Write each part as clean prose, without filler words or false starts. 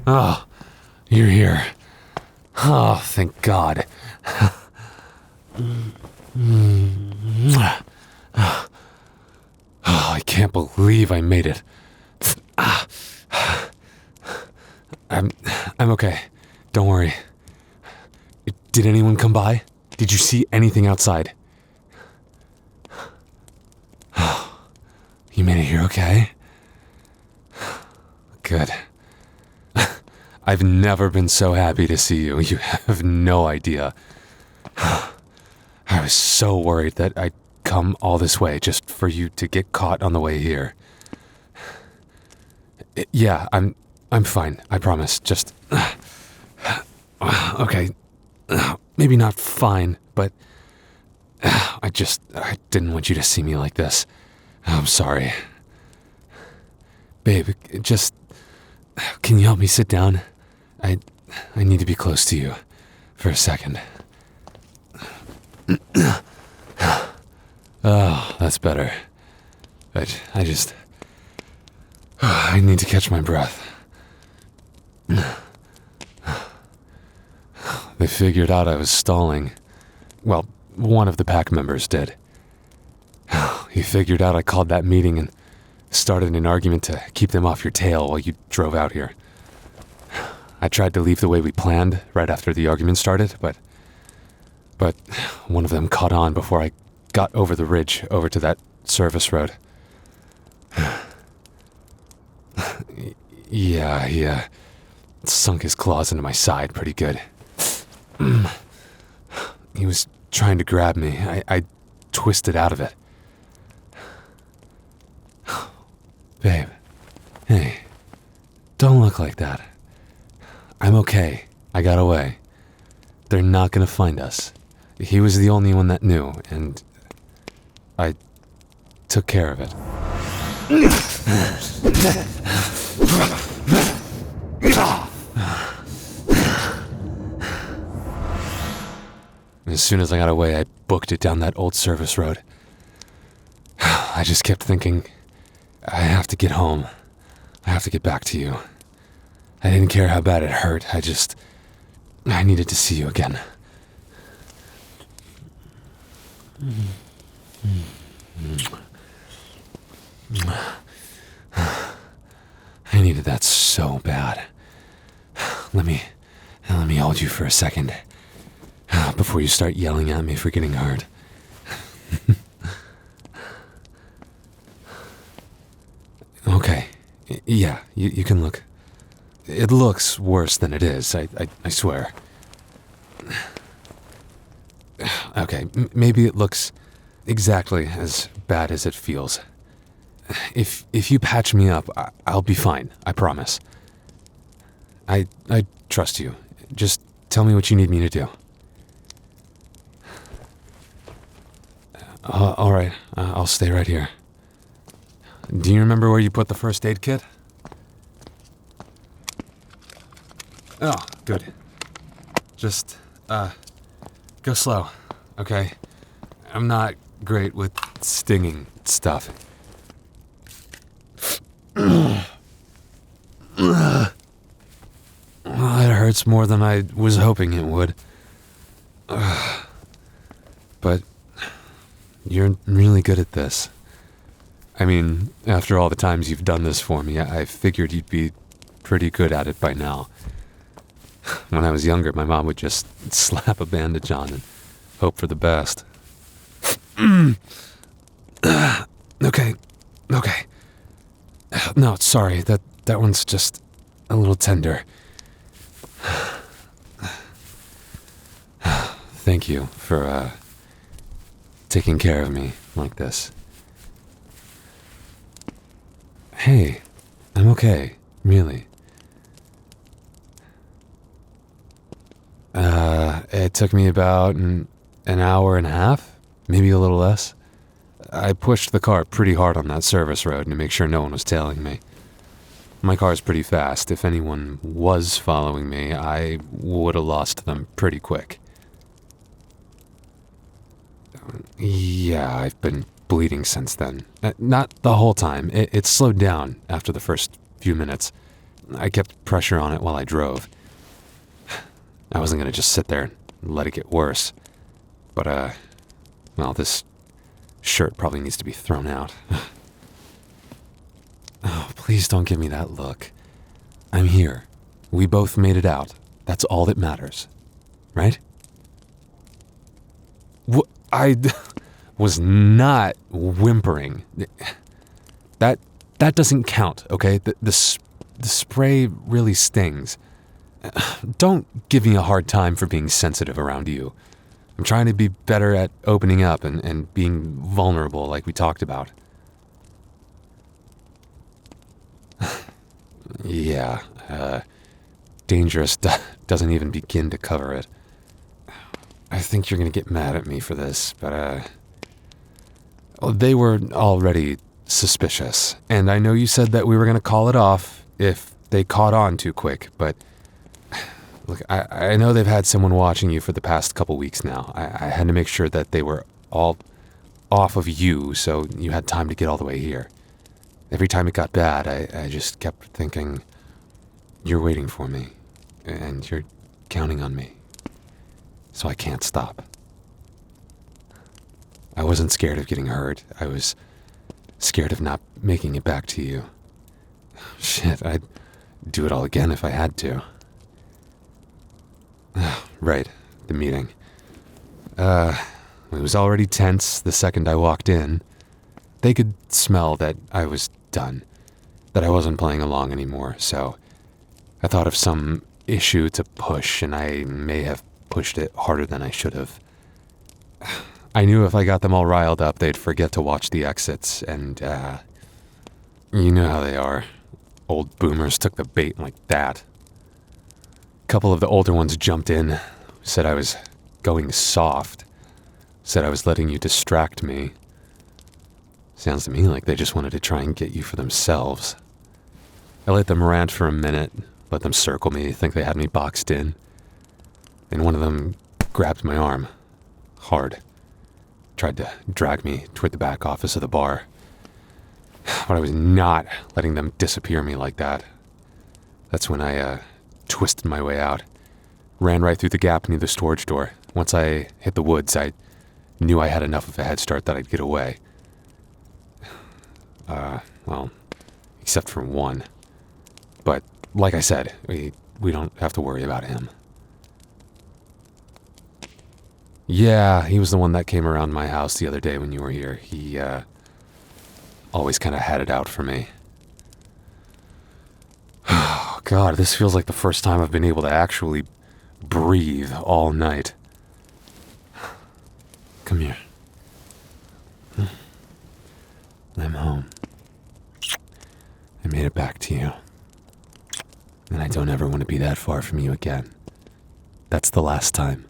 Oh, you're here. Oh, thank God. Oh, I can't believe I made it. I'm okay. Don't worry. Did anyone come by? Did you see anything outside? You made it here okay? Good. I've never been so happy to see you. You have no idea. I was so worried that I'd come all this way just for you to get caught on the way here. Yeah, I'm fine. I promise. Just... okay. Maybe not fine, but... I didn't want you to see me like this. I'm sorry. Babe, just... Can you help me sit down? I need to be close to you for a second. Oh, that's better. But I need to catch my breath. They figured out I was stalling. Well, one of the pack members did. He figured out I called that meeting and started an argument to keep them off your tail while you drove out here. I tried to leave the way we planned right after the argument started, but one of them caught on before I got over the ridge over to that service road. Yeah, he sunk his claws into my side pretty good. He was trying to grab me. I twisted out of it. Babe, hey, don't look like that. I'm okay. I got away. They're not gonna find us. He was the only one that knew, and I took care of it. As soon as I got away, I booked it down that old service road. I just kept thinking, I have to get home. I have to get back to you. I didn't care how bad it hurt. I needed to see you again. I needed that so bad. Let me hold you for a second before you start yelling at me for getting hurt. Okay. Yeah, you can look. It looks worse than it is, I swear. Okay, maybe it looks exactly as bad as it feels. If you patch me up, I'll be fine, I promise. I trust you. Just tell me what you need me to do. Alright, I'll stay right here. Do you remember where you put the first aid kit? Oh, good. Just, go slow, okay? I'm not great with stinging stuff. It hurts more than I was hoping it would. But you're really good at this. I mean, after all the times you've done this for me, I figured you'd be pretty good at it by now. When I was younger, my mom would just slap a bandage on and hope for the best. Okay. No, sorry, that one's just a little tender. Thank you for, taking care of me like this. Hey, I'm okay, really. It took me about an hour and a half, maybe a little less. I pushed the car pretty hard on that service road to make sure no one was tailing me. My car's pretty fast. If anyone was following me, I would have lost them pretty quick. Yeah, I've been bleeding since then. Not the whole time. It slowed down after the first few minutes. I kept pressure on it while I drove. I wasn't going to just sit there and let it get worse. But, well, this shirt probably needs to be thrown out. Oh, please don't give me that look. I'm here. We both made it out. That's all that matters. Right? I was not whimpering. That doesn't count, okay? The spray really stings. Don't give me a hard time for being sensitive around you. I'm trying to be better at opening up and being vulnerable like we talked about. Yeah, dangerous doesn't even begin to cover it. I think you're gonna get mad at me for this, but, they were already suspicious, and I know you said that we were gonna call it off if they caught on too quick, but look, I know they've had someone watching you for the past couple weeks now. I had to make sure that they were all off of you, so you had time to get all the way here. Every time it got bad, I just kept thinking, you're waiting for me, and you're counting on me, so I can't stop. I wasn't scared of getting hurt. I was scared of not making it back to you. Shit, I'd do it all again if I had to. Right, the meeting. It was already tense the second I walked in. They could smell that I was done, that I wasn't playing along anymore, so I thought of some issue to push, and I may have pushed it harder than I should have. I knew if I got them all riled up, they'd forget to watch the exits, and, you know how they are. Old boomers took the bait like that. A couple of the older ones jumped in, said I was going soft, said I was letting you distract me. Sounds to me like they just wanted to try and get you for themselves. I let them rant for a minute, let them circle me, think they had me boxed in. And one of them grabbed my arm, hard. Tried to drag me toward the back office of the bar. But I was not letting them disappear me like that. That's when I, twisted my way out. Ran right through the gap near the storage door. Once I hit the woods, I knew I had enough of a head start that I'd get away. Well, except for one. But, like I said, we don't have to worry about him. Yeah, he was the one that came around my house the other day when you were here. He, always kind of had it out for me. Oh, God, this feels like the first time I've been able to actually breathe all night. Come here. I'm home. I made it back to you. And I don't ever want to be that far from you again. That's the last time.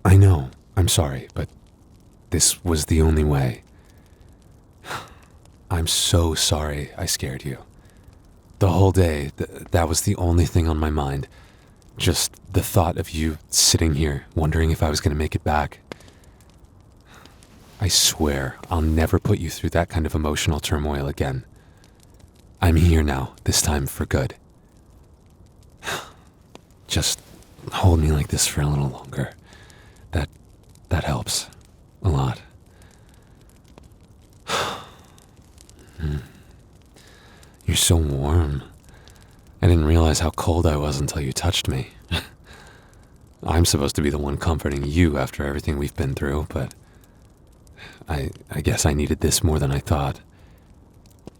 I know, I'm sorry, but this was the only way. I'm so sorry I scared you. The whole day, that was the only thing on my mind. Just the thought of you sitting here, wondering if I was going to make it back. I swear, I'll never put you through that kind of emotional turmoil again. I'm here now, this time for good. Just hold me like this for a little longer. That helps. A lot. You're so warm. I didn't realize how cold I was until you touched me. I'm supposed to be the one comforting you after everything we've been through, but I guess I needed this more than I thought.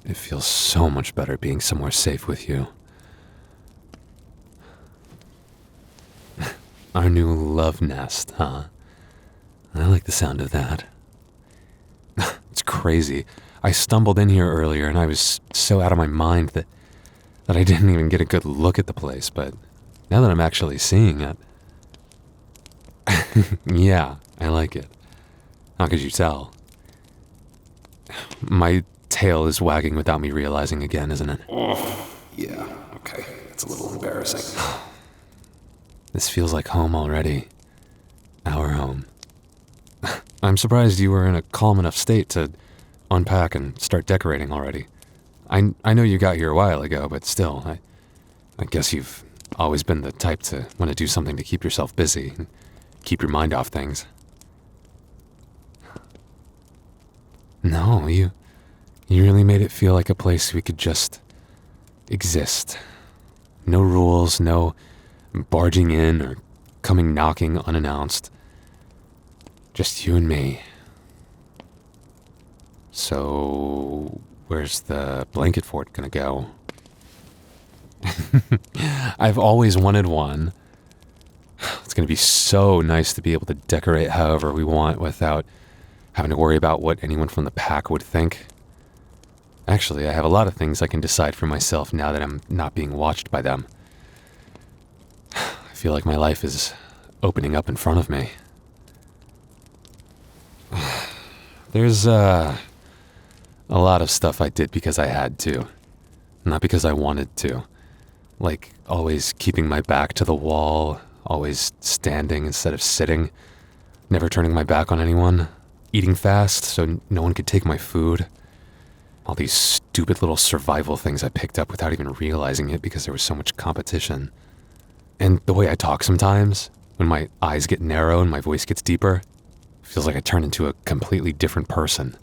It feels so much better being somewhere safe with you. Our new love nest, huh? I like the sound of that. It's crazy. I stumbled in here earlier and I was so out of my mind that I didn't even get a good look at the place, but now that I'm actually seeing it... Yeah, I like it. How could you tell? My tail is wagging without me realizing again, isn't it? Oh, yeah, okay. It's a little embarrassing. This feels like home already. Our home. I'm surprised you were in a calm enough state to unpack and start decorating already. I know you got here a while ago, but still, I guess you've always been the type to want to do something to keep yourself busy and keep your mind off things. No, you really made it feel like a place we could just exist. No rules, no barging in or coming knocking unannounced. Just you and me. So, where's the blanket fort gonna go? I've always wanted one. It's gonna be so nice to be able to decorate however we want without having to worry about what anyone from the pack would think. Actually, I have a lot of things I can decide for myself now that I'm not being watched by them. I feel like my life is opening up in front of me. There's a lot of stuff I did because I had to, not because I wanted to. Like always keeping my back to the wall, always standing instead of sitting, never turning my back on anyone, eating fast so no one could take my food. All these stupid little survival things I picked up without even realizing it because there was so much competition. And the way I talk sometimes, when my eyes get narrow and my voice gets deeper, feels like I turn into a completely different person.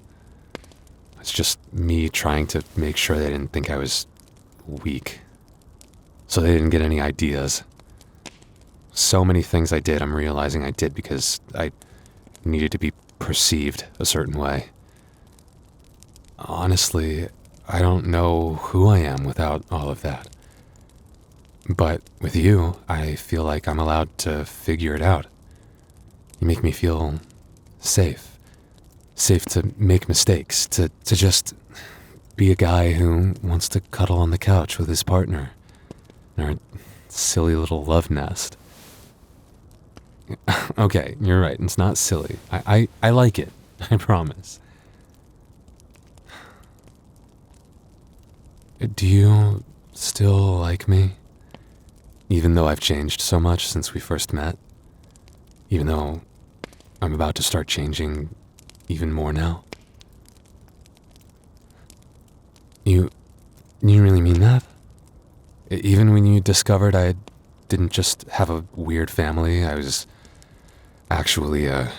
It's just me trying to make sure they didn't think I was weak. So they didn't get any ideas. So many things I did, I'm realizing I did because I needed to be perceived a certain way. Honestly, I don't know who I am without all of that. But with you, I feel like I'm allowed to figure it out. You make me feel safe. Safe to make mistakes, to just be a guy who wants to cuddle on the couch with his partner in our silly little love nest. Okay, you're right, it's not silly. I like it, I promise. Do you still like me? Even though I've changed so much since we first met? Even though I'm about to start changing even more now? You really mean that? Even when you discovered I didn't just have a weird family, I was actually a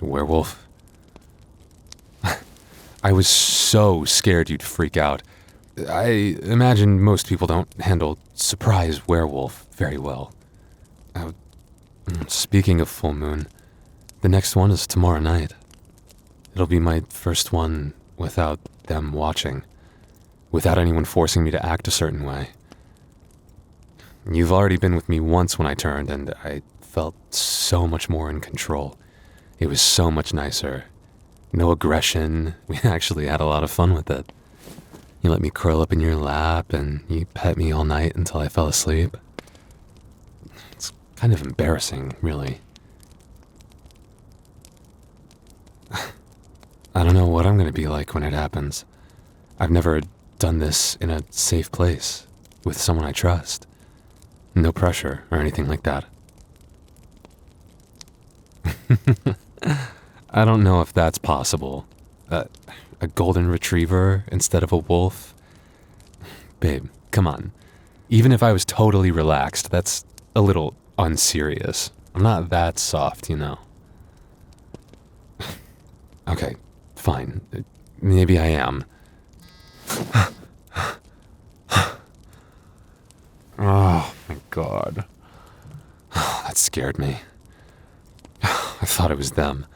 werewolf? I was so scared you'd freak out. I imagine most people don't handle surprise werewolf very well. Speaking of full moon, the next one is tomorrow night. It'll be my first one without them watching, without anyone forcing me to act a certain way. You've already been with me once when I turned, and I felt so much more in control. It was so much nicer. No aggression. We actually had a lot of fun with it. You let me curl up in your lap, and you pet me all night until I fell asleep. It's kind of embarrassing, really. I don't know what I'm gonna be like when it happens. I've never done this in a safe place, with someone I trust. No pressure or anything like that. I don't know if that's possible. A golden retriever instead of a wolf? Babe, come on. Even if I was totally relaxed, that's a little unserious. I'm not that soft, you know. Okay, fine. Maybe I am. Oh my god. That scared me. I thought it was them.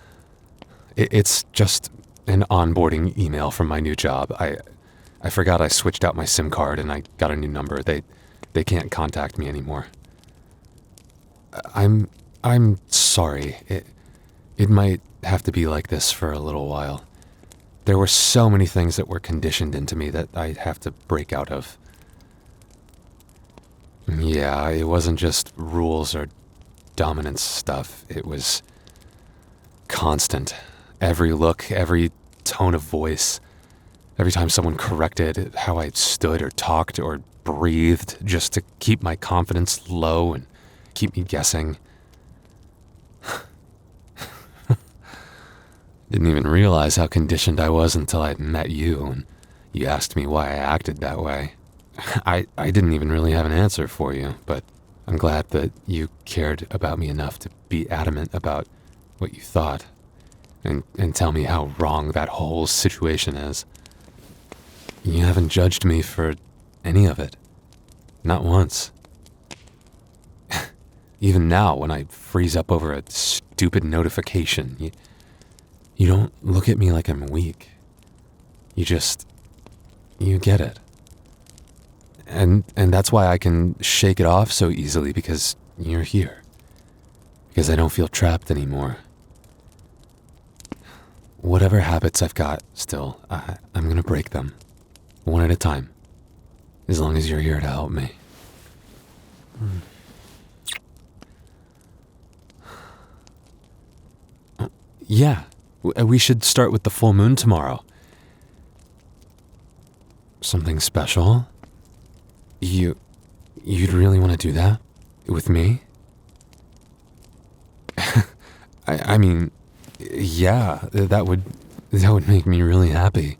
It's just an onboarding email from my new job. I forgot I switched out my SIM card and I got a new number. They can't contact me anymore. I'm sorry. It might have to be like this for a little while. There were so many things that were conditioned into me that I have to break out of. Yeah, it wasn't just rules or dominance stuff. It was constant. Every look, every tone of voice, every time someone corrected how I stood or talked or breathed just to keep my confidence low and keep me guessing. Didn't even realize how conditioned I was until I'd met you, and You asked me why I acted that way. I didn't even really have an answer for you, but I'm glad that you cared about me enough to be adamant about what you thought and tell me how wrong that whole situation is. You haven't judged me for any of it. Not once. Even now, when I freeze up over a stupid notification, you don't look at me like I'm weak. You get it. And that's why I can shake it off so easily, because you're here. Because I don't feel trapped anymore. Whatever habits I've got still, I'm gonna break them. One at a time. As long as you're here to help me. Yeah, we should start with the full moon tomorrow. Something special? You'd really want to do that? With me? I mean, yeah, that would make me really happy.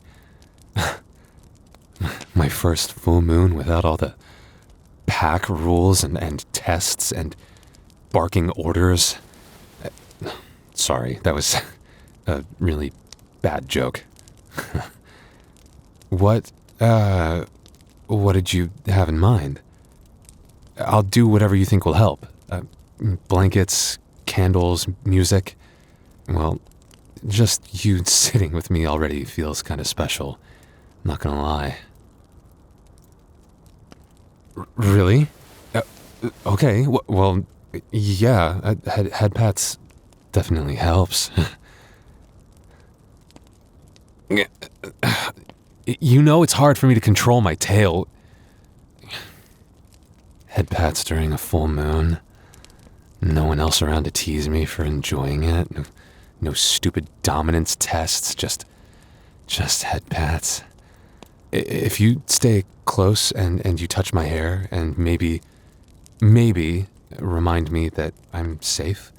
My first full moon without all the pack rules and tests and barking orders. Sorry, that was a really bad joke. What did you have in mind? I'll do whatever you think will help. Blankets, candles, music. Well, just you sitting with me already feels kind of special. Not gonna lie. Really? Okay, well, yeah, head pats definitely helps. You know it's hard for me to control my tail. Head pats during a full moon. No one else around to tease me for enjoying it. No stupid dominance tests, just head pats. If you stay close and you touch my hair and maybe remind me that I'm safe,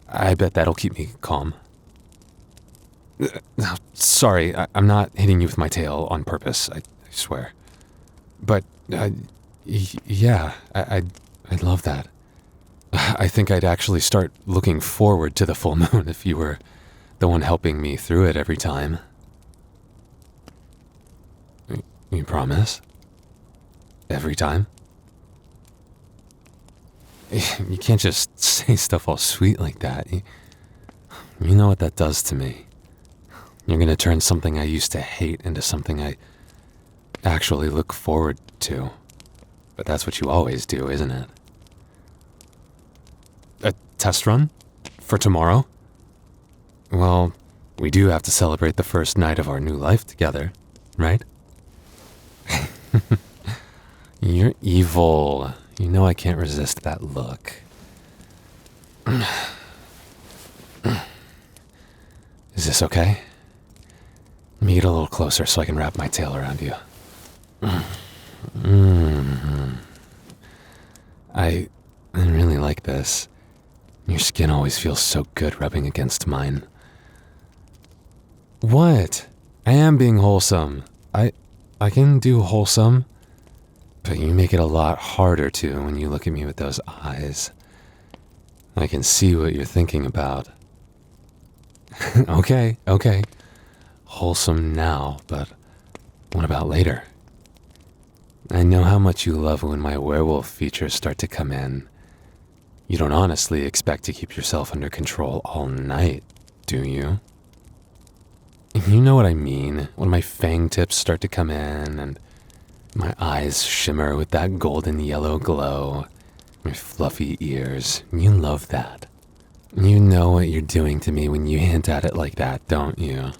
I bet that'll keep me calm. Sorry, I'm not hitting you with my tail on purpose, I swear. But, yeah, I'd love that. I think I'd actually start looking forward to the full moon if you were the one helping me through it every time. You promise? Every time? You can't just say stuff all sweet like that. You know what that does to me. You're gonna turn something I used to hate into something I actually look forward to. But that's what you always do, isn't it? A test run? For tomorrow? Well, we do have to celebrate the first night of our new life together, right? You're evil. You know I can't resist that look. Is this okay? Let me get a little closer so I can wrap my tail around you. I really like this. Your skin always feels so good rubbing against mine. What? I am being wholesome. I can do wholesome, but you make it a lot harder to when you look at me with those eyes. I can see what you're thinking about. Okay. Wholesome now, but what about later? I know how much you love when my werewolf features start to come in. You don't honestly expect to keep yourself under control all night, do you? You know what I mean, when my fang tips start to come in and my eyes shimmer with that golden yellow glow, my fluffy ears. You love that. You know what you're doing to me when you hint at it like that, don't you?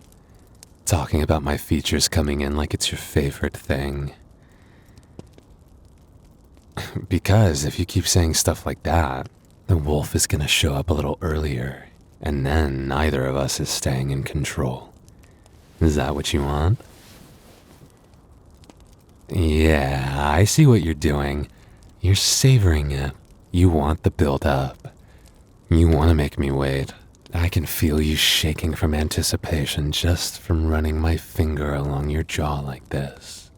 Talking about my features coming in like it's your favorite thing. Because if you keep saying stuff like that, the wolf is gonna show up a little earlier, and then neither of us is staying in control. Is that what you want? Yeah, I see what you're doing. You're savoring it. You want the build-up. You want to make me wait. I can feel you shaking from anticipation just from running my finger along your jaw like this.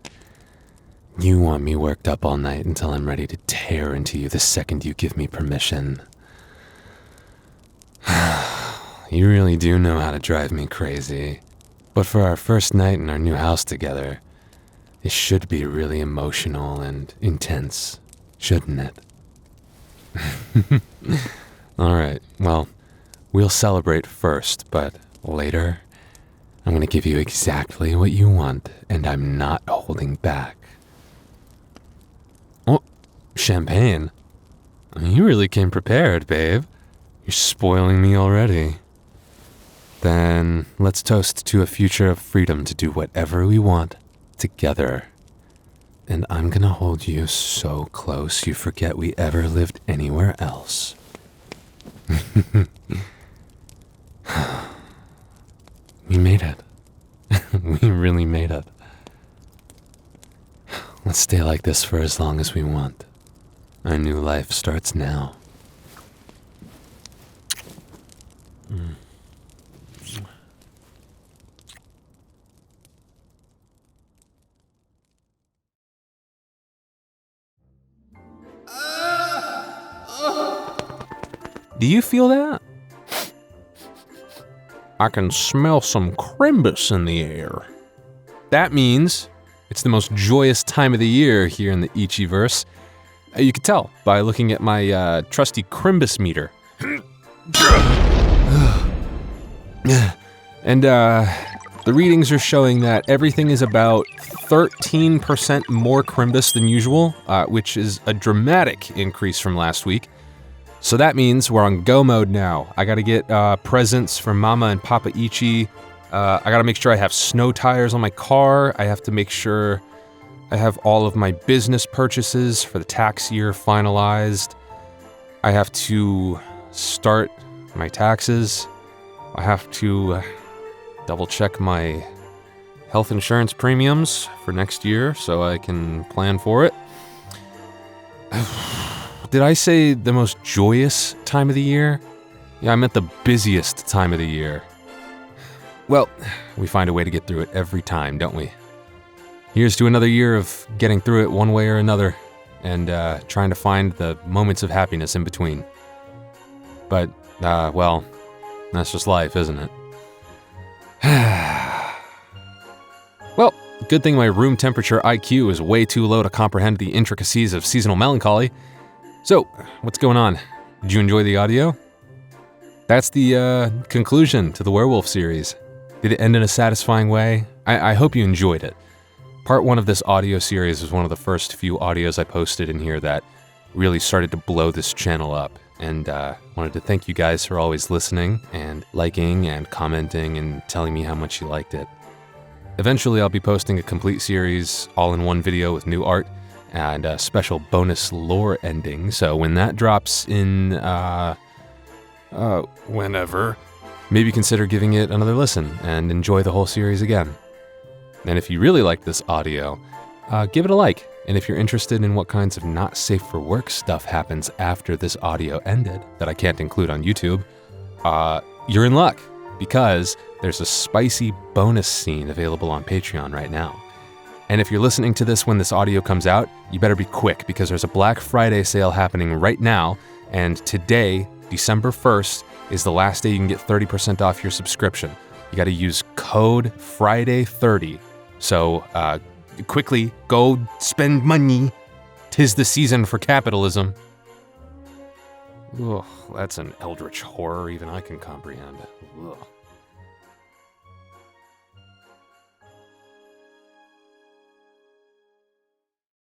You want me worked up all night until I'm ready to tear into you the second you give me permission. You really do know how to drive me crazy. But for our first night in our new house together, it should be really emotional and intense, shouldn't it? Alright, well, we'll celebrate first, but later, I'm gonna give you exactly what you want, and I'm not holding back. Oh, champagne? You really came prepared, babe. You're spoiling me already. Then let's toast to a future of freedom to do whatever we want together. And I'm gonna hold you so close you forget we ever lived anywhere else. We made it. We really made it. Let's stay like this for as long as we want. Our new life starts now. Do you feel that? I can smell some crimbus in the air. That means it's the most joyous time of the year here in the Ichiverse. You can tell by looking at my trusty crimbus meter. And the readings are showing that everything is about 13% more crimbus than usual, which is a dramatic increase from last week. So that means we're on go mode now. I gotta get presents for Mama and Papa Ichi. I gotta make sure I have snow tires on my car. I have to make sure I have all of my business purchases for the tax year finalized. I have to start my taxes. I have to double check my health insurance premiums for next year so I can plan for it. Did I say the most joyous time of the year? Yeah, I meant the busiest time of the year. Well, we find a way to get through it every time, don't we? Here's to another year of getting through it one way or another, and trying to find the moments of happiness in between. But, well, that's just life, isn't it? Well, good thing my room temperature IQ is way too low to comprehend the intricacies of seasonal melancholy. So, what's going on? Did you enjoy the audio? That's the conclusion to the Werewolf series. Did it end in a satisfying way? I hope you enjoyed it. Part 1 of this audio series was one of the first few audios I posted in here that really started to blow this channel up. And wanted to thank you guys for always listening and liking and commenting and telling me how much you liked it. Eventually I'll be posting a complete series all in one video with new art and a special bonus lore ending, so when that drops in, whenever, maybe consider giving it another listen and enjoy the whole series again. And if you really like this audio, give it a like, and if you're interested in what kinds of not safe for work stuff happens after this audio ended that I can't include on YouTube, you're in luck, because there's a spicy bonus scene available on Patreon right now. And if you're listening to this when this audio comes out, you better be quick because there's a Black Friday sale happening right now, and today, December 1st, is the last day you can get 30% off your subscription. You gotta use code FRIDAY30. So, quickly, go spend money. 'Tis the season for capitalism. Ugh, that's an eldritch horror even I can comprehend. Ugh.